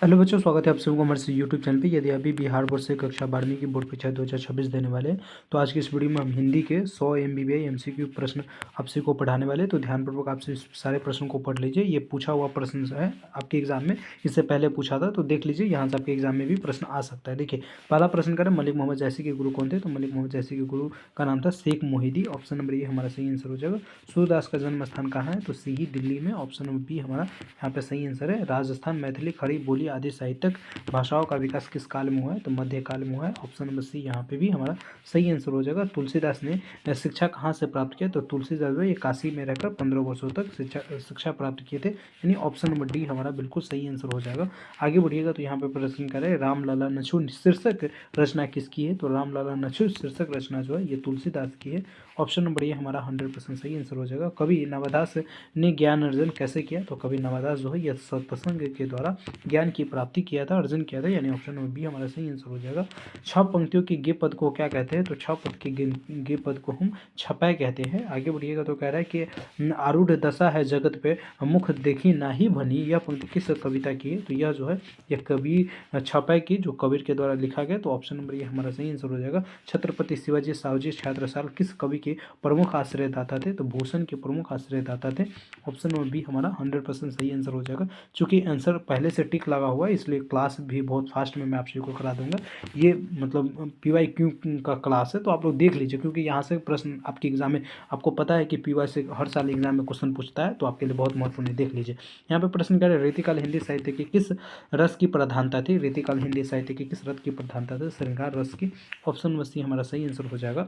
Hello बच्चों, स्वागत है आप सभी को हमारे यूट्यूब चैनल पे। यदि अभी बिहार बोर्ड से कक्षा 12वीं की बोर्ड परीक्षा 2026 देने वाले हैं तो आज की इस वीडियो में हम हिंदी के 100 MBBI MCQ प्रश्न आप सभी को पढ़ाने वाले हैं। तो ध्यानपूर्वक आपसे इस सारे प्रश्नों को पढ़ लीजिए। ये पूछा हुआ प्रश्न है आपके एग्जाम में, इससे पहले पूछा था, तो देख लीजिए, यहाँ से आपके एग्जाम में भी प्रश्न आ सकता है। देखिए, पहला प्रश्न करें, मलिक मोहम्मद जैसी के गुरु कौन थे? तो मलिक मोहम्मद जैसी के गुरु का नाम था Sheikh Mohidi. Option number A हमारा सही आंसर हो जाएगा। सूरदास का जन्म स्थान कहाँ है? तो सी ही दिल्ली में। ऑप्शन नंबर बी हमारा यहाँ पे सही आंसर है। राजस्थान मैथिली खड़ी बोली आदि साहित्यक भाषाओं का विकास किस काल में हुआ है? तो मध्यकाल में हुआ है। ऑप्शन नंबर सी यहाँ पे भी हमारा सही आंसर हो जाएगा। तुलसीदास ने शिक्षा कहाँ से प्राप्त किया? तो तुलसीदास जो ये काशी में रहकर 15 वर्षों तक शिक्षा प्राप्त किए थे, यानी ऑप्शन नंबर डी हमारा बिल्कुल सही आंसर हो जाएगा। आगे बढ़िएगा तो यहाँ पे प्रश्न करें, रामलला नछू शीर्षक रचना किसकी है? तो रामलला नछू शीर्षक रचना जो है ये तुलसीदास की है। ऑप्शन नंबर ये हमारा 100% सही आंसर हो जाएगा। कवि नवदास ने ज्ञान अर्जन कैसे किया? तो कवि नवदास जो है यह सत्संग के द्वारा ज्ञान की प्राप्ति किया था, अर्जन किया था, यानी ऑप्शन नंबर बी हमारा सही आंसर हो जाएगा। 6 पंक्तियों के गे पद को क्या कहते हैं? तो 6 पद के गे पद को हम छपाय कहते हैं। आगे बढ़िएगा तो कह रहा है कि आरूढ़ दशा है जगत पे मुख देखी ना ही भनी, यह पंक्ति किस कविता की है? तो यह जो है यह कवि छपाय की, जो कबीर के द्वारा लिखा गया। तो ऑप्शन नंबर ये हमारा सही आंसर हो जाएगा। छत्रपति शिवाजी सावजी छात्रसाल किस कवि के प्रमुख आश्रयदाता थे? तो भूषण के प्रमुख आश्रयदाता थे। ऑप्शन नंबर बी हमारा 100% सही आंसर हो जाएगा। चूंकि आंसर पहले से टिक लगा हुआ है इसलिए क्लास भी बहुत फास्ट में मैं आप सभी को करा दूंगा। ये मतलब PYQ का क्लास है, तो आप लोग देख लीजिए, क्योंकि यहाँ से प्रश्न आपके एग्जाम में, आपको पता है कि PY से हर साल एग्जाम में क्वेश्चन पूछता है, तो आपके लिए बहुत महत्वपूर्ण है, देख लीजिए। यहाँ पे प्रश्न क्या है, रीतिकाल हिंदी साहित्य की किस रस की प्रधानता थी? रीतिकाल हिंदी साहित्य की किस रस की प्रधानता थी? श्रृंगार रस की। ऑप्शन नंबर सी हमारा सही आंसर हो जाएगा।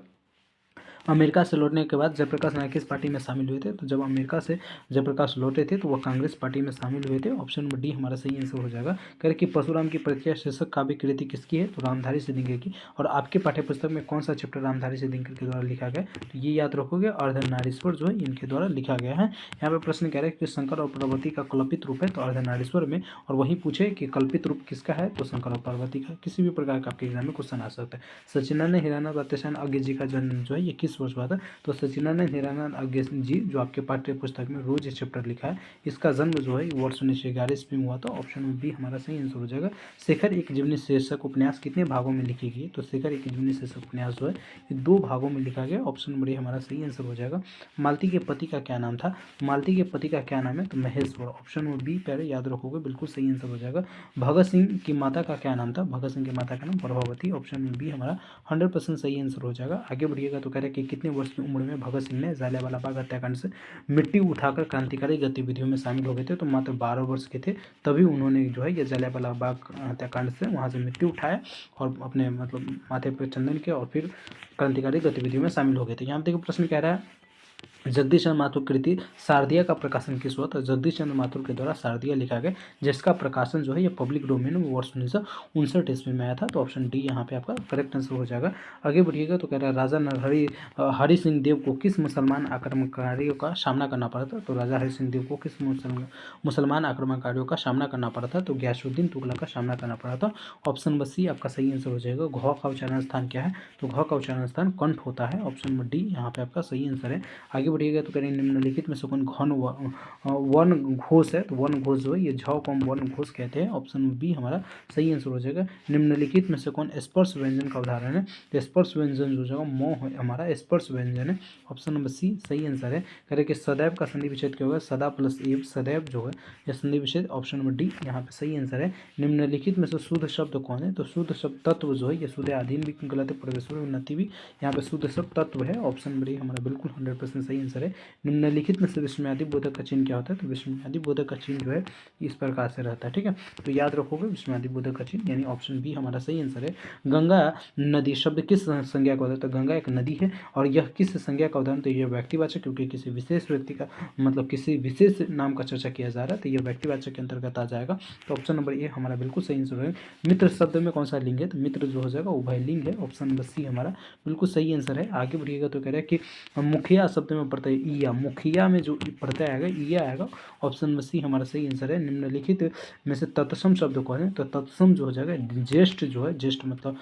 अमेरिका से लौटने के बाद जयप्रकाश नारायण किस पार्टी में शामिल हुए थे? तो जब अमेरिका से जयप्रकाश लौटे थे तो वह कांग्रेस पार्टी में शामिल हुए थे। ऑप्शन नंबर डी हमारा सही आंसर हो जाएगा। कह रहे कि परशुराम की प्रतिक्रिया शीर्षक काव्य कृति किसकी है? तो रामधारी सिंधिया की। और आपके पाठ्यपुस्तक में कौन सा चैप्टर रामधारी सिंधिया के द्वारा लिखा गया? तो ये याद रखोगे, अर्धनारीश्वर जो है इनके द्वारा लिखा गया है। यहाँ पे प्रश्न कह रहे हैं कि शंकर और पार्वती का कल्पित रूप है? तो अर्धनारीश्वर में। और वही पूछे कि कल्पित रूप किसका है? तो शंकर और पार्वती का। किसी भी प्रकार का आपके एग्जाम में क्वेश्चन आ सकता है। सचिनानंद हीरानंद अत्याचार्य अज्ञे जी का जन्म जो है ये किस वर्ष हुआ था? तो सचिनानंद हीरानंद अज्ञे जी जो आपके पाठ्य पुस्तक में रोज ये चैप्टर लिखा है, इसका जन्म जो है वर्ष 1911 ईस्वी में हुआ था। ऑप्शन बी हमारा सही आंसर हो जाएगा। शेखर एक जीवनी शीर्षक उपन्यास कितने भागों में लिखी गई? तो शेखर एक जीवनी शीर्षक उपन्यास जो है ये 2 भागों में लिखा गया। ऑप्शन नंबर हमारा सही आंसर हो जाएगा। मालती के पति का क्या नाम था? मालती के पति का क्या नाम है? तो महेश्वर। ऑप्शन नंबर बी पहले याद रखोगे, बिल्कुल सही आंसर हो जाएगा। भगत सिंह की माता का क्या नाम था? भगत सिंह की माता का नाम प्रभावती। ऑप्शन नंबर बी हमारा 100% सही आंसर हो जाएगा। आगे बढ़िएगा तो कह रहे हैं कि कितने वर्ष की उम्र में भगत सिंह ने जलियांवाला बाग हत्याकांड से मिट्टी उठाकर क्रांतिकारी गतिविधियों में शामिल हो गए थे? तो मात्र 12 वर्ष के थे, तभी उन्होंने जो है ये जलियांवाला बाग हत्याकांड से वहाँ से मिट्टी उठाया और अपने मतलब माथे पर चंदन किया और फिर क्रांतिकारी गतिविधियों में शामिल हो गए थे। यहाँ देखो प्रश्न कह रहा है, जगदीश चंद्र माथुर कृति शारदिया का प्रकाशन किस हुआ? तो जगदीश चंद्र माथुर के द्वारा शारदिया लिखा गया, जिसका प्रकाशन जो है ये पब्लिक डोमेन में वर्ष 1959 ईस्वी में आया था। तो ऑप्शन डी यहाँ पे आपका करेक्ट आंसर हो जाएगा। आगे बढ़िएगा तो कह रहा है, राजा नरहरि हरि सिंह देव को किस मुसलमान आक्रमणकारियों का सामना करना पड़ा था? तो राजा हरि सिंह देव को किस मुसलमान आक्रमणकारियों का सामना करना पड़ा था? तो गयासुद्दीन तुगलक का सामना करना पड़ा था। ऑप्शन नंबर सी आपका सही आंसर हो जाएगा। घ का उच्चारण स्थान क्या है? तो घ का उच्चारण स्थान कंठ होता है। ऑप्शन नंबर डी यहाँ पे आपका सही आंसर है। आगे बढ़िएगा तो कह रहे हैं, निम्नलिखित में से कौन घन वन घोष है? तो वन घोष जो है ये झ को हम वन घोष कहते हैं। ऑप्शन बी हमारा सही आंसर हो जाएगा। निम्नलिखित में से कौन स्पर्श व्यंजन का उदाहरण है? तो स्पर्श व्यंजन जो जगह मोह है हमारा स्पर्श व्यंजन है। ऑप्शन नंबर सी सही आंसर है। कह रहे कि सदैव का संधि विच्छेद क्या होगा? सदा प्लस एव, सदैव जो है यह संधि विच्छेद। ऑप्शन नंबर डी यहाँ पे सही आंसर है। निम्नलिखित में से शुद्ध शब्द कौन है? तो शुद्ध शब्द तत्व जो है ये शुद्ध अधीन भी गलत है, प्रवेश्वर उन्नति भी, यहाँ पे शुद्ध शब्द तत्व है। ऑप्शन नंबर हमारा बिल्कुल 100% सही आंसर है। निम्नलिखित में से विस्मयादि बोधक का चिन्ह क्या होता है? तो विस्मयादि बोधक का चिन्ह जो है इस प्रकार से रहता है, ठीक है। तो याद रखोगे विस्मयादि बोधक का चिन्ह, यानी ऑप्शन बी हमारा सही आंसर है। गंगा नदी शब्द किस संज्ञा का होता है? तो गंगा एक नदी है और यह किस संज्ञा का उदाहरण? तो यह व्यक्तिवाचक, क्योंकि किसी विशेष व्यक्ति का मतलब किसी विशेष नाम का चर्चा किया जा रहा है, तो यह व्यक्तिवाचक के अंतर्गत आ जाएगा। तो ऑप्शन नंबर ए हमारा बिल्कुल सही आंसर है। मित्र शब्द में कौन सा लिंग है? तो मित्र जो हो जाएगा उभय लिंग है। ऑप्शन नंबर सी हमारा बिल्कुल सही आंसर है। आगे बढ़िएगा तो कह रहा है कि मुखिया शब्द में प्रत्यय ईया, मुखिया में जो प्रत्यय आएगा ईया आएगा। ऑप्शन में सी हमारा सही आंसर है। निम्नलिखित में से तत्सम शब्द कौन है? तो तत्सम जो हो जाएगा ज्येष्ठ, जो है ज्येष्ठ मतलब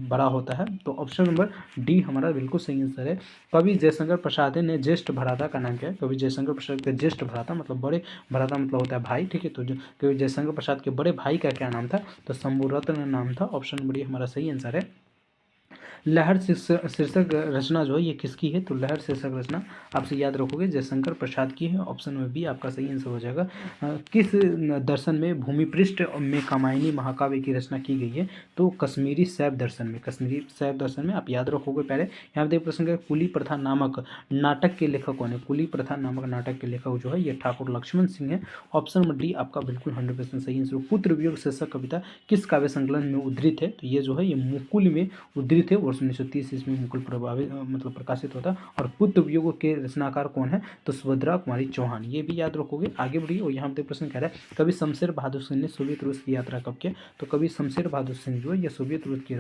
बड़ा होता है। तो ऑप्शन नंबर डी हमारा बिल्कुल सही आंसर है। कवि जयशंकर प्रसाद ने ज्येष्ठ भ्राता का नाम क्या है? कवि जयशंकर प्रसाद के ज्येष्ठ भ्राता मतलब बड़े, भ्राता मतलब होता है भाई, ठीक है। तो कवि जयशंकर प्रसाद के बड़े भाई का क्या नाम था? तो शंभुरत्न नाम था। ऑप्शन नंबर डी हमारा सही आंसर है। लहर शीर्षक रचना जो है ये किसकी है? तो लहर शीर्षक रचना आपसे याद रखोगे जयशंकर प्रसाद की है। ऑप्शन में बी आपका सही आंसर हो जाएगा। किस दर्शन में भूमिपृष्ठ में कामायनी महाकाव्य की रचना की गई है? तो कश्मीरी शैव दर्शन में, कश्मीरी शैव दर्शन में आप याद रखोगे। पहले यहाँ पे प्रश्न है कुली प्रथा नामक नाटक के लेखक कौन है? कुली प्रथा नामक नाटक के लेखक जो है ये ठाकुर लक्ष्मण सिंह है। ऑप्शन नंबर डी आपका बिल्कुल 100% सही आंसर। पुत्र वियोग शीर्षक कविता किस काव्य संकलन में उद्धृत है? तो ये जो है ये मुकुल में उद्धृत है। वर्ष 1930 ईस्वी में मुकुल मतलब प्रकाशित होता। और पुत्र वियोग के रचनाकार कौन है? तो सुभद्रा कुमारी चौहान, ये भी याद रखोगे। आगे बढ़िए। और यहाँ पे प्रश्न कह रहा है कवि शमशेर बहादुर सिंह ने सोवियत रूस की यात्रा कब किया? तो कवि शमशेर बहादुर सिंह जो है ये सोवियत रूस की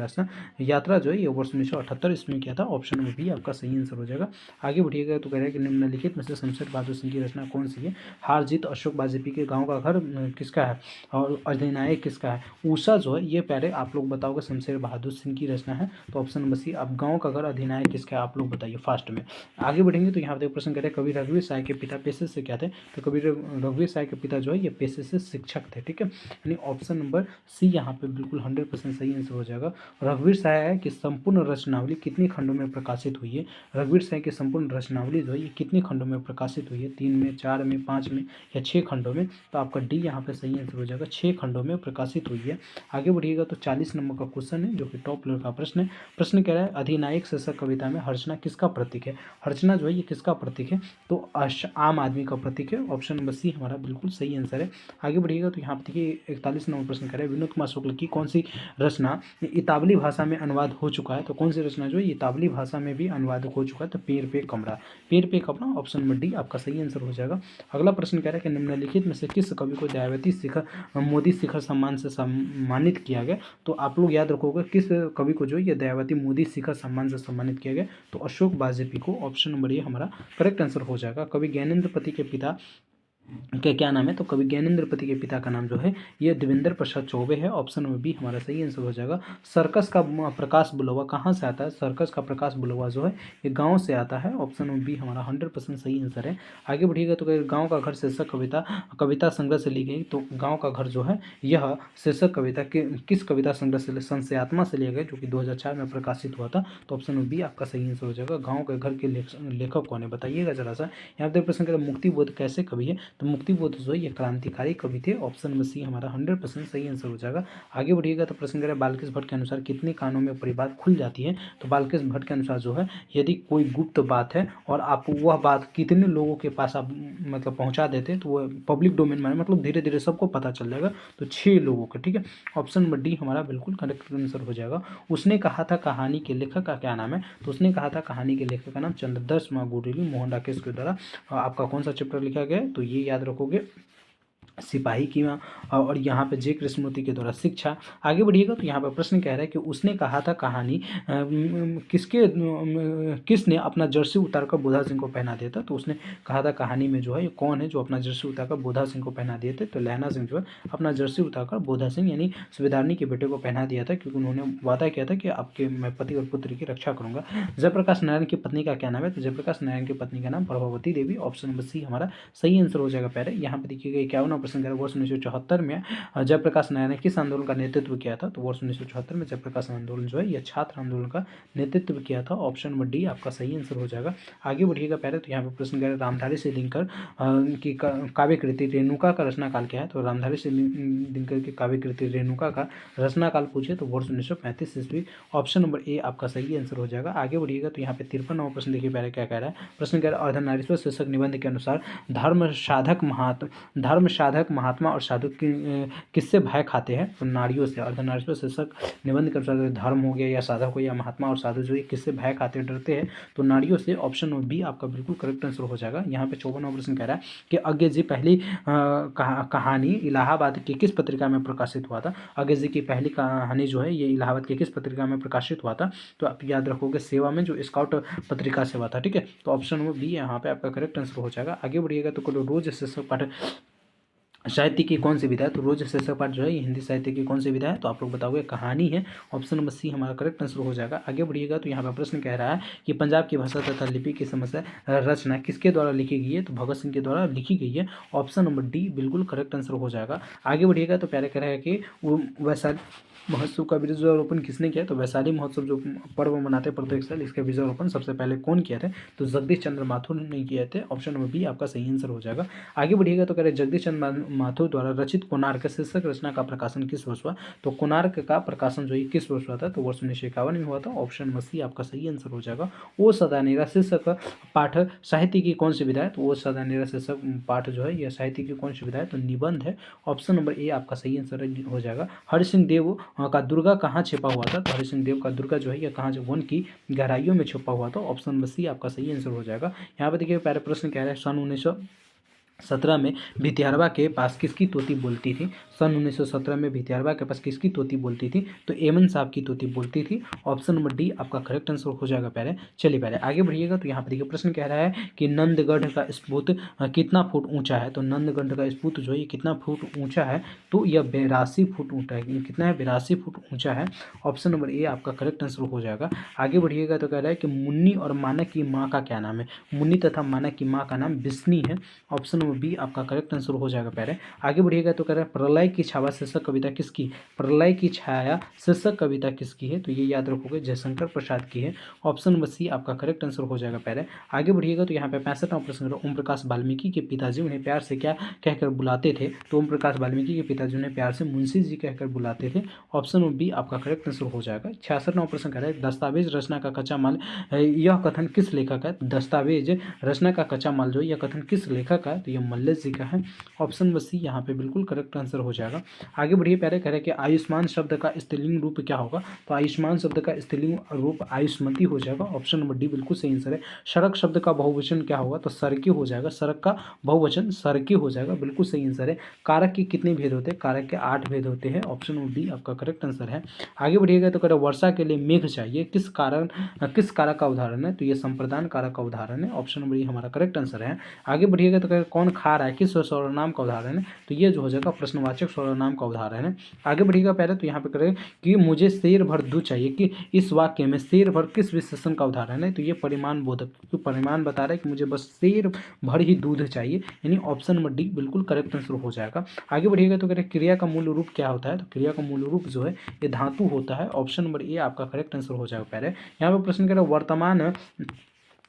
यात्रा जो है ये वर्ष 1978 ईस्वी में किया था। ऑप्शन में भी आपका सही आंसर हो जाएगा। आगे बढ़िएगा तो कह रहा है कि निम्नलिखित में से शमशेर बहादुर सिंह की रचना कौन सी है? हार जीत, अशोक वाजपेयी के गाँव का घर किसका है? और अधिनायक किसका है? ऊषा जो है ये पहले आप लोग बताओगे शमशेर बहादुर सिंह की रचना है। तो ऑप्शन नंबर सी आप गाँव का घर अधिनायक किसका है? आप लोग बताइए फास्ट में। आगे बढ़ेंगे तो यहाँ पे प्रश्न करें कवि रघुवीर साय के पिता पेशे से क्या थे? तो कवि रघुवीर साय के पिता जो है ये पेशे से शिक्षक थे, ठीक है। यानी ऑप्शन नंबर सी यहाँ पे बिल्कुल 100% सही आंसर हो जाएगा। रघुवीर साय की संपूर्ण रचनावली कितने खंडों में प्रकाशित हुई है? रघुवीर साय की संपूर्ण रचनावली जो है ये कितने खंडों में प्रकाशित हुई है? 3 में, 4 में, 5 में या 6 खंडों में? तो आपका डी यहाँ पे सही आंसर हो जाएगा। 6 खंडों में प्रकाशित हुई है। आगे बढ़िएगा तो 40 नंबर का क्वेश्चन है जो कि टॉप लेवल का प्रश्न है। प्रश्न कह रहा है अधिनायक शीर्षक कविता में हर्षना किसका प्रतीक है? हर्षना जो है ये किसका प्रतीक है? तो आम आदमी का प्रतीक है। ऑप्शन नंबर सी हमारा बिल्कुल सही आंसर है। आगे बढ़िएगा तो यहाँ पे देखिए 41 नंबर प्रश्न कह रहा है विनोद कुमार शुक्ल की कौन सी रचना इतावली भाषा में अनुवाद हो चुका है? तो कौन सी रचना जो है इतावली भाषा में भी अनुवाद हो चुका है? तो पेड़ पे कमरा, पेड़ पे कमरा। ऑप्शन नंबर डी आपका सही आंसर हो जाएगा। अगला प्रश्न कह रहा है कि निम्नलिखित में से किस कवि को दयावती शिखर मोदी शिखर सम्मान से सम्मानित किया गया? तो आप लोग याद रखोगे किस कवि को जो है ये दयावती मोदी शिखर सम्मान से सम्मानित किया गया? तो अशोक वाजपेयी को। ऑप्शन नंबर ए हमारा करेक्ट आंसर हो जाएगा। कवि ज्ञानेंद्र पति के पिता के क्या नाम है? तो कवि ज्ञानेंद्र पति के पिता का नाम जो है ये देवेंद्र प्रसाद चौबे है। ऑप्शन में बी हमारा सही आंसर हो जाएगा। सर्कस का प्रकाश बुलवा कहाँ से आता है? सर्कस का प्रकाश बुलवा जो है ये गांव से आता है। ऑप्शन में बी हमारा 100% सही आंसर है। आगे बढ़िएगा तो गांव का घर शीर्षक कविता संग्रह से ली गई। तो गाँव का घर जो है यह शीर्षक कविता किस कविता संग्रह से संशयात्मा से लिया गया जो कि 2004 में प्रकाशित हुआ था? तो ऑप्शन में बी आपका सही आंसर हो जाएगा। गाँव के घर के लेखक कौन है बताइएगा जरा सा। यहाँ पे प्रश्न करें मुक्तिबोध कैसे कवि है? तो मुक्तिबोध जो है ये क्रांतिकारी कवि थे। ऑप्शन में सी हमारा 100% सही आंसर हो जाएगा। आगे बढ़िएगा तो प्रश्न करें बाल्किस भट्ट के अनुसार कितने कानों में परिबात खुल जाती है? तो बाल्किस भट्ट के अनुसार जो है यदि कोई गुप्त बात है और आप वह बात कितने लोगों के पास आप मतलब पहुंचा देते हैं तो वह पब्लिक डोमेन में मतलब धीरे धीरे सबको पता चल जाएगा। तो 6 लोगों का, ठीक है। ऑप्शन नंबर डी हमारा बिल्कुल करेक्ट आंसर हो जाएगा। उसने कहा था कहानी के लेखक का क्या नाम है? तो उसने कहा था कहानी के लेखक का नाम चंद्रदर्श मागुरेली मोहन राकेश के द्वारा आपका कौन सा चैप्टर लिखा गया है? तो ये याद रखोगे सिपाही की माँ। और यहाँ पे जे कृष्णमूर्ति के द्वारा शिक्षा। आगे बढ़िएगा तो यहाँ पर प्रश्न कह रहा है कि उसने कहा था कहानी किसने अपना जर्सी उतारकर बोधा सिंह को पहना दिया था? तो उसने कहा था कहानी में जो है कौन है जो अपना जर्सी उतारकर बोधा सिंह को पहना दिए थे? तो लहना सिंह जो है अपना जर्सी उतारकर बोधा सिंह यानी सुबेदारनी के बेटे को पहना दिया था क्योंकि उन्होंने वादा किया था कि आपके मैं पति और पुत्र की रक्षा करूंगा। जयप्रकाश नारायण की पत्नी का क्या नाम है? तो जयप्रकाश नारायण की पत्नी का नाम Prabhavati Devi. Option number C हमारा सही आंसर हो जाएगा। पहले यहाँ पे देखिएगा 51 प्रश्न करें वर्ष 1974 में जयप्रकाश नारायण ने किस आंदोलन का नेतृत्व किया था? तो वर्ष 1974 में जयप्रकाश आंदोलन जो है यह छात्र आंदोलन का नेतृत्व किया था। ऑप्शन नंबर डी आपका सही आंसर हो जाएगा। आगे बढ़िएगा पहले तो यहाँ पे प्रश्न करें रामधारी सिंह दिनकर की काव्य कृति रेणुका का रचनाकाल क्या है? तो रामधारी सिंह दिनकर की काव्य कृति रेणुका का रचनाकाल पूछे तो वर्ष 1935 ईस्वी। ऑप्शन नंबर ए आपका सही आंसर हो जाएगा। आगे बढ़िएगा तो यहाँ पे 53 नंबर प्रश्न देखिए पहले क्या कह रहा है। प्रश्न कह रहा है अर्धनारीश्वर शीर्षक निबंध के अनुसार धर्म साधक साधक, महात्मा और साधु किससे भय खाते हैं? तो नारियों से। अर्धनारीश्वर शीर्षक निबंध के अनुसार धर्म हो गया या साधक हो या महात्मा और साधु जो है किससे भय खाते हैं, डरते हैं? तो नारियों से। ऑप्शन नंबर बी आपका बिल्कुल करेक्ट आंसर हो जाएगा। यहाँ पे 54वां प्रश्न कह रहा है कि अज्ञे जी पहली कहानी इलाहाबाद की किस पत्रिका में प्रकाशित हुआ था? अज्ञे जी की पहली कहानी जो है ये इलाहाबाद की किस पत्रिका में प्रकाशित हुआ था? तो आप याद रखोगे सेवा में, जो स्काउट पत्रिका से हुआ था। ठीक है, तो ऑप्शन नंबर बी यहाँ पे आपका करेक्ट आंसर हो जाएगा। आगे बढ़िएगा तो रोज शीर्षक पाठ साहित्य की कौन सी विधा है? तो रोज शीर्षक पाठ जो है ये हिंदी साहित्य की कौन सी विधा है? तो आप लोग बताओगे कहानी है। ऑप्शन नंबर सी हमारा करेक्ट आंसर हो जाएगा। आगे बढ़िएगा तो यहाँ पर प्रश्न कह रहा है कि पंजाब की भाषा तथा लिपि की समस्या रचना किसके द्वारा लिखी गई है? तो भगत सिंह के द्वारा लिखी गई है। ऑप्शन नंबर डी बिल्कुल करेक्ट आंसर हो जाएगा। आगे बढ़िएगा तो प्यारे कह रहा है कि वो वैशाली महोत्सव का बीजारोपण किसने किया? तो वैशाली महोत्सव जो पर्व मनाते प्रत्येक साल, इसका बीजारोपण सबसे पहले कौन किया थे? तो जगदीश चंद्र माथुर ने किए थे। ऑप्शन नंबर बी आपका सही आंसर हो जाएगा। आगे बढ़िएगा तो कह रहे जगदीश चंद्र माथुर द्वारा रचित कोणार्क शीर्षक रचना का प्रकाशन किस वर्ष हुआ? तो कोणार्क का प्रकाशन जो है किस वर्ष हुआ था? तो वर्ष 1951 में हुआ था। ऑप्शन नंबर सी आपका सही आंसर हो जाएगा। ओ सदा नेरा शीर्षक पाठ साहित्य की कौन सी विधा है? तो ओ सदा नेरा शीर्षक पाठ जो है यह साहित्य की कौन सी विधा है? तो निबंध है। ऑप्शन नंबर ए आपका सही आंसर हो जाएगा। हरि सिंह देव का दुर्गा कहाँ छिपा हुआ था? तो हरि सिंह देव का दुर्गा जो है यह कहाँ वन की गहराइयों में छुपा हुआ था। ऑप्शन नंबर सी आपका सही आंसर हो जाएगा। यहाँ पे देखिए पहले प्रश्न कह रहा है सन 1917 में भितियारवा के पास किसकी तोती बोलती थी? सन 1917 में भितियारवा के पास किसकी तोती बोलती थी? तो एमन साहब की तोती बोलती थी। ऑप्शन नंबर डी आपका करेक्ट आंसर हो जाएगा। पहले चलिए पहले आगे बढ़िएगा तो यहाँ पर देखिए प्रश्न कह रहा है कि नंदगढ़ का स्फूत कितना फुट ऊंचा है? तो नंदगढ़ का स्फूत जो है ये कितना फुट ऊंचा है? तो यह 82 फुट ऊंचा है। कितना है? 82 फुट ऊंचा है। ऑप्शन नंबर ए आपका करेक्ट आंसर हो जाएगा। आगे बढ़िएगा तो कह रहा है कि मुन्नी और मानक की माँ का क्या नाम है? मुन्नी तथा मानक की माँ का नाम बिस्नी है। ऑप्शन नंबर बी आपका करेक्ट आंसर हो जाएगा। पहले आगे बढ़िएगा तो कह रहा है प्रलय की छाया शीर्षक कविता किसकी? प्रलय की छाया शीर्षक कविता किसकी है? तो ये याद रखोगे जयशंकर प्रसाद की है। ऑप्शन नंबर सी आपका करेक्ट आंसर हो जाएगा। पहले आगे बढ़िएगा तो यहाँ पे 65वां प्रश्न ओम प्रकाश वाल्मीकि के पिताजी उन्हें प्यार से क्या कहकर बुलाते थे? तो ओम प्रकाश वाल्मीकि के पिताजी उन्हें प्यार से मुंशी जी कहकर बुलाते थे। ऑप्शन नंबर बी आपका करेक्ट आंसर हो जाएगा। 66वां प्रश्न कह रहा है दस्तावेज रचना का कच्चा माल यह कथन किस लेखक है? दस्तावेज रचना का कच्चा माल जो यह कथन किस लेखक है? तो यह मल्लेश जी का है। ऑप्शन नंबर सी यहाँ पे बिल्कुल करेक्ट आंसर हो जाएगा। आगे बढ़िए प्यारे कह रहे हैं कि आयुष्मान शब्द का स्त्रीलिंग रूप क्या होगा? तो आयुष्मान शब्द का स्त्रीलिंग रूप आयुष्मती हो जाएगा। ऑप्शन नंबर डी बिल्कुल सही आंसर है। सड़क शब्द का बहुवचन क्या होगा? तो सड़की हो जाएगा। सड़क का बहुवचन सड़की हो जाएगा। बिल्कुल सही आंसर है। कारक के कितने भेद होते हैं? कारक के 8 भेद होते हैं। ऑप्शन नंबर बी आपका करेक्ट आंसर है। आगे बढ़िएगा तो कह रहे वर्षा के लिए मेघ चाहिए किस कारक का उदाहरण है? तो यह संप्रदान कारक का उदाहरण है। ऑप्शन नंबर ए हमारा करेक्ट आंसर है। आगे बढ़िएगा तो कह रहे कौन खा रहा है किस सर्वनाम का उदाहरण है? तो ये जो हो जाएगा प्रश्नवाचक सर्वनाम का उदाहरण है। आगे बढ़िएगा पहले तो यहाँ पे करें कि मुझे शेर भर दूध चाहिए कि इस वाक्य में शेर भर किस विशेषण का उदाहरण है? तो ये परिमाण बोधक, तो परिमाण बता रहा है कि मुझे बस शेर भर ही दूध चाहिए, यानी ऑप्शन नंबर डी बिल्कुल करेक्ट आंसर हो जाएगा। आगे बढ़िएगा तो कह रहे क्रिया का मूल रूप क्या होता है? तो क्रिया का मूल रूप जो है ये धातु होता है। ऑप्शन नंबर ए आपका करेक्ट आंसर हो जाएगा। पहले यहाँ पे प्रश्न कह रहे वर्तमान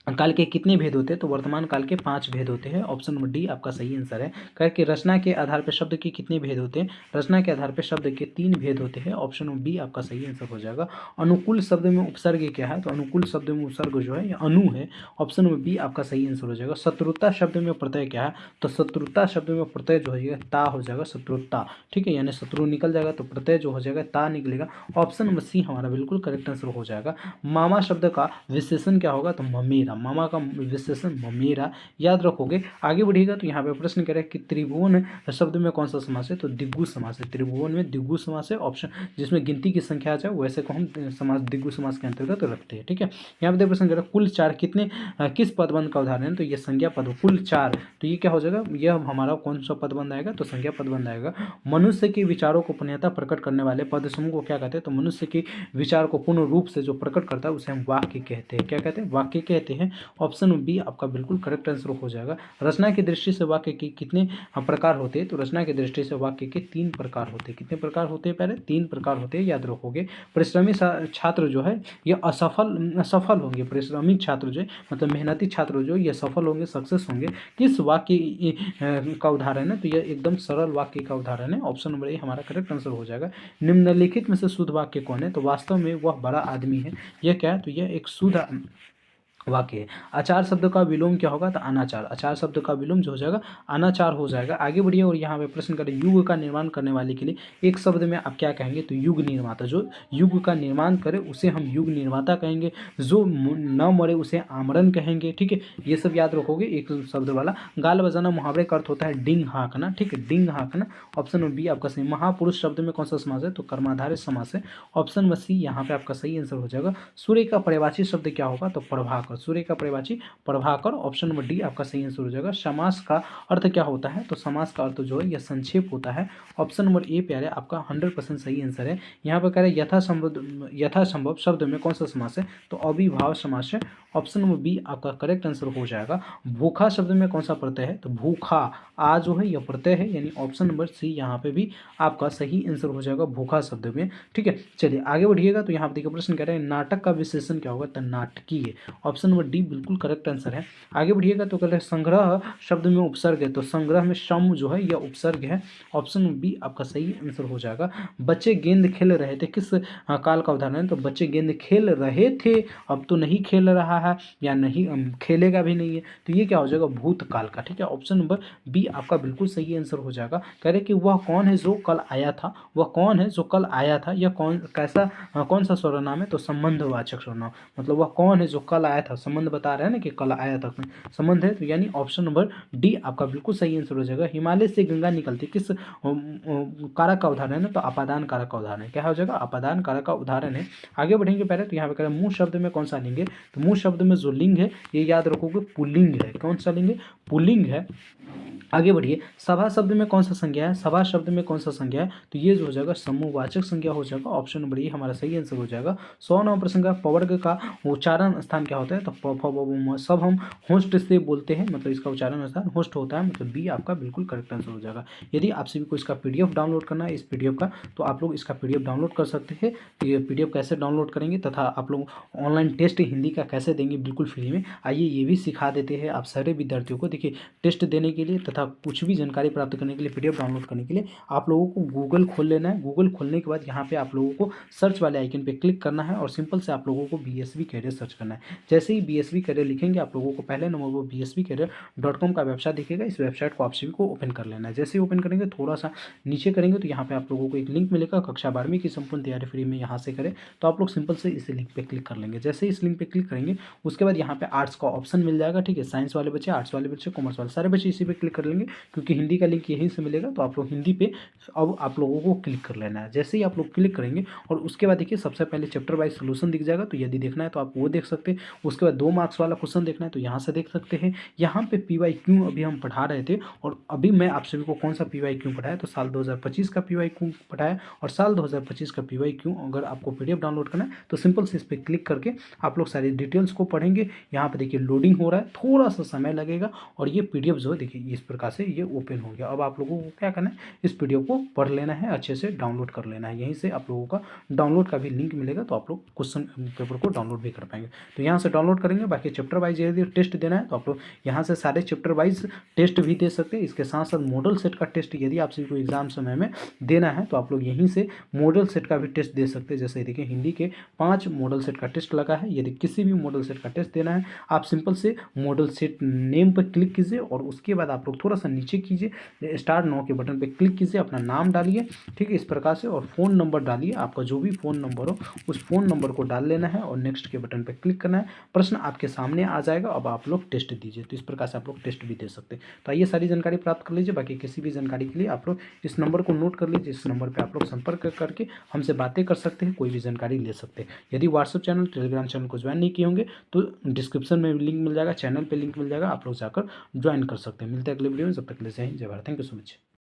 काल के कितने भेद होते हैं? तो वर्तमान काल के 5 भेद होते हैं। ऑप्शन नंबर डी आपका सही आंसर है। करके रचना के आधार पर शब्द के कितने भेद होते हैं? रचना के आधार पर शब्द के 3 भेद होते हैं। ऑप्शन नंबर बी आपका सही आंसर हो जाएगा। अनुकूल शब्द में उपसर्ग क्या है? तो अनुकूल शब्द में उपसर्ग जो है ये अनु है। ऑप्शन नंबर बी आपका सही आंसर हो जाएगा। शत्रुता शब्द में प्रत्यय क्या है? तो शत्रुता शब्द में प्रत्यय जो है ता हो जाएगा। शत्रुता, ठीक है, यानी शत्रु निकल जाएगा तो प्रत्यय जो हो जाएगा ता निकलेगा। ऑप्शन नंबर सी हमारा बिल्कुल करेक्ट आंसर हो जाएगा। मामा शब्द का विशेषण क्या होगा? तो ममेरा। मामा का विशेषण ममेरा, याद रखोगे। आगे बढ़िएगा तो यहाँ पे प्रश्न करें कि त्रिभुवन शब्द में कौन सा समास है? तो दिग्गु समास है। त्रिभुवन में दिग्गु समास है। ऑप्शन जिसमें गिनती की संख्या आ जाए वैसे को हम समास दिग्गु समास के अंतर्गत रखते हैं। ठीक है, यहाँ पे प्रश्न करें कुल 4 कितने किस पदबंध का उदाहरण है? तो ये संज्ञा पद कुल 4, तो ये क्या हो जाएगा? यह हमारा कौन सा पदबंध आएगा? तो संज्ञा पदबंध आएगा। मनुष्य के विचारों को पूर्णतः प्रकट करने वाले पद समूह को क्या कहते हैं? तो मनुष्य के विचार को पूर्ण रूप से जो प्रकट करता है उसे हम वाक्य कहते हैं। क्या कहते हैं? वाक्य कहते हैं। ऑप्शन बी आपका बिल्कुल करेक्ट आंसर हो जाएगा। रचना की दृष्टि से वाक्य के कितने प्रकार होते हैं? तो रचना की दृष्टि से वाक्य के 3 प्रकार होते हैं। कितने प्रकार होते हैं? पहले 3 प्रकार होते हैं, याद रखोगे। परिश्रमी छात्र जो है ये असफल होंगे। परिश्रमी छात्र जो है मतलब मेहनती छात्र जो ये सफल होंगे, सक्सेस होंगे। किस वाक्य का उदाहरण है? तो यह एकदम सरल वाक्य का उदाहरण है। ऑप्शन नंबर ए हमारा करेक्ट आंसर हो जाएगा। निम्नलिखित में से शुद्ध वाक्य कौन है? तो वास्तव में वह बड़ा आदमी है। यह क्या है? तो यह एक शुद्ध वाक्य। आचार शब्द का विलोम क्या होगा? तो अनाचार। आचार शब्द का विलोम जो हो जाएगा अनाचार हो जाएगा। आगे बढ़िए और यहाँ पे प्रश्न करें, युग का निर्माण करने वाले के लिए एक शब्द में आप क्या कहेंगे? तो युग निर्माता। जो युग का निर्माण करे उसे हम युग निर्माता कहेंगे। जो न मरे उसे आमरण कहेंगे। ठीक है, ये सब याद रखोगे एक शब्द वाला। गाल बजाना मुहावरे का अर्थ होता है डिंग हाँकना। ठीक है, डिंग हाँकना। ऑप्शन नंबर बी आपका सही। महापुरुष शब्द में कौन सा समास है? तो कर्माधारय समास है। ऑप्शन नंबर सी यहाँ पे आपका सही आंसर हो जाएगा। सूर्य का पर्यायवाची शब्द क्या होगा? तो प्रभाकर। सूर्य का पर्यायवाची प्रभाकर। ऑप्शन नंबर डी आपका सही आंसर हो जाएगा। समास का अर्थ क्या होता है? तो समास का अर्थ जो है यह संक्षेप होता है। ऑप्शन नंबर ए प्यारे आपका 100% सही आंसर है। यहाँ पर कह रहे हैं यथासंभव शब्द में कौन सा समास है? तो अविभाव समास है। ऑप्शन नंबर बी आपका करेक्ट आंसर हो जाएगा। भूखा शब्द में कौन सा प्रत्यय है? तो भूखा आ जो है यह प्रत्यय है, यानी ऑप्शन नंबर सी यहाँ पे भी आपका सही आंसर हो जाएगा भूखा शब्द में। ठीक है, चलिए आगे बढ़िएगा। तो यहाँ पर देखिए प्रश्न कह रहे हैं नाटक का विशेषण क्या होगा? तो नाटकीय। ऑप्शन नंबर डी बिल्कुल करेक्ट आंसर है। आगे बढ़िएगा तो कह रहे हैं संग्रह शब्द में उपसर्ग है। तो संग्रह में सम जो है यह उपसर्ग है। ऑप्शन नंबर बी आपका सही आंसर हो जाएगा। बच्चे गेंद खेल रहे थे, किस काल का उदाहरण है? तो बच्चे गेंद खेल रहे थे, अब तो नहीं खेल रहा है या नहीं खेलेगा भी नहीं है, तो ये क्या हो जाएगा? भूतकाल का। ठीक है, ऑप्शन नंबर बी आपका बिल्कुल सही आंसर हो जाएगा। कह रहे कि वह कौन है जो कल आया था? वह कौन है जो कल आया था? यह कौन सा सर्वनाम है? तो संबंधवाचक सर्वनाम। मतलब वह कौन है जो कल आया था? संबंध बता रहे हैं ना कि कल आया था, संबंध है, तो यानी ऑप्शन नंबर डी आपका बिल्कुल सही आंसर हो जाएगा। हिमालय से गंगा निकलती, किस कारक का उदाहरण है? तो अपादान कारक का उदाहरण है। क्या हो जाएगा? अपादान कारक का उदाहरण है। आगे बढ़ेंगे पहले तो यहाँ पे कह रहे हैं मुंह शब्द में कौन सा लिंग है? तो मुंह शब्द में जो लिंग है ये याद रखोगे पुल्लिंग है। कौन सा लिंग है? पुल्लिंग है। आगे बढ़िए, सभा शब्द में कौन सा संज्ञा है? सभा शब्द में कौन सा संज्ञा है? तो ये जो हो जाएगा समूहवाचक संज्ञा हो जाएगा। ऑप्शन नंबर ए हमारा सही आंसर हो जाएगा। 109 प्रश्न का पवर्ग का उच्चारण स्थान क्या होता है? तो सब हम होस्ट से बोलते हैं, मतलब इसका उच्चारण स्थान होस्ट होता है, मतलब बी आपका बिल्कुल करेक्ट आंसर हो जाएगा। यदि आप सभी को इसका पीडीएफ डाउनलोड करना है इस पीडीएफ का, तो आप लोग इसका पीडीएफ डाउनलोड कर सकते हैं। ये पीडीएफ कैसे डाउनलोड करेंगे तथा आप लोग ऑनलाइन टेस्ट हिंदी का कैसे देंगे बिल्कुल फ्री में, आइए ये भी सिखा देते हैं आप सारे विद्यार्थियों को। देखिए टेस्ट देने के लिए तथा कुछ भी जानकारी प्राप्त करने के लिए, पीडीएफ डाउनलोड करने के लिए आप लोगों को गूगल खोल लेना है। गूगल खोलने के बाद यहाँ पे आप लोगों को सर्च वाले आइकन पे क्लिक करना है और सिंपल से आप लोगों को बीएसवी कैरियर सर्च करना है। जैसे ही बीएसवी कैरियर लिखेंगे आप लोगों को पहले नंबर पर BSVcareer.com का वेबसाइट दिखेगा। इस वेबसाइट को आप सभी को ओपन कर लेना है। जैसे ही ओपन करेंगे थोड़ा सा नीचे करेंगे तो यहाँ पे आप लोगों को एक लिंक मिलेगा, कक्षा 12वीं की संपूर्ण तैयारी फ्री में यहाँ से करें। तो आप लोग सिंपल से इस लिंक पे क्लिक कर लेंगे। जैसे ही इस लिंक पे क्लिक करेंगे उसके बाद यहाँ पे आर्ट्स का ऑप्शन मिल जाएगा। ठीक है, साइंस वाले बच्चे, आर्ट्स वाले बच्चे, कॉमर्स वाले सारे बच्चे इसी पे क्लिक कर लेंगे, क्योंकि हिंदी का लिंक यहीं से मिलेगा। तो आप लोग हिंदी पे अब आप लोगों को क्लिक कर लेना है। जैसे ही आप लोग क्लिक करेंगे और उसके बाद देखिए सबसे पहले चैप्टर वाइज सोल्यूशन दिख जाएगा, तो यदि देखना है तो आप वो देख सकते हैं। उसके बाद 2 मार्क्स वाला क्वेश्चन देखना है तो यहाँ से देख सकते हैं। यहाँ पे PYQ अभी हम पढ़ा रहे थे और अभी मैं आप सभी को कौन सा PYQ पढ़ाया, तो साल 2025 का PYQ पढ़ाया और साल 2025 का PYQ अगर आपको PDF डाउनलोड करना है तो सिंपल से इस पर क्लिक करके आप लोग सारी डिटेल्स को पढ़ेंगे। यहाँ पे देखिए लोडिंग हो रहा है, थोड़ा सा समय लगेगा और ये PDF जो है देखिए इस प्रकार से ये ओपन हो गया। अब आप लोगों को क्या करना है, इस PDF को पढ़ लेना है, अच्छे से डाउनलोड कर लेना है। यहीं से आप लोगों का डाउनलोड का भी लिंक मिलेगा, तो आप लोग क्वेश्चन पेपर को डाउनलोड भी कर पाएंगे। तो यहाँ से डाउनलोड करेंगे। बाकी चैप्टर वाइज यदि टेस्ट देना है तो आप लोग यहाँ से सारे चैप्टर वाइज टेस्ट भी दे सकते हैं। इसके साथ साथ मॉडल सेट का टेस्ट यदि आप सभी को एग्जाम समय में देना है तो आप लोग यहीं से मॉडल सेट का भी टेस्ट दे सकते हैं। जैसे देखिए हिंदी के 5 मॉडल सेट का टेस्ट लगा है। यदि किसी भी मॉडल सेट का टेस्ट देना है आप सिंपल से मॉडल सेट नेम पर क्लिक कीजिए और उसके बाद आप लोग थोड़ा सा नीचे कीजिए, स्टार 9 के बटन पर क्लिक कीजिए, अपना नाम डालिए, ठीक है, इस प्रकार से, और फ़ोन नंबर डालिए। आपका जो भी फ़ोन नंबर हो उस फ़ोन नंबर को डाल लेना है और नेक्स्ट के बटन पर क्लिक करना है। प्रश्न आपके सामने आ जाएगा। अब आप लोग टेस्ट दीजिए। तो इस प्रकार से आप लोग टेस्ट भी दे सकते हैं। तो आइए सारी जानकारी प्राप्त कर लीजिए। बाकी किसी भी जानकारी के लिए आप लोग इस नंबर को नोट कर लीजिए। इस नंबर पे आप लोग संपर्क करके हमसे बातें कर सकते हैं, कोई भी जानकारी ले सकते हैं। यदि व्हाट्सएप चैनल, टेलीग्राम चैनल को ज्वाइन नहीं किए होंगे तो डिस्क्रिप्शन में लिंक मिल जाएगा, चैनल पर लिंक मिल जाएगा, आप लोग जाकर ज्वाइन कर सकते हैं। मिलते हैं अगले वीडियो में, जब तक के लिए जय हिंद, जय Bharat. Thank you so much.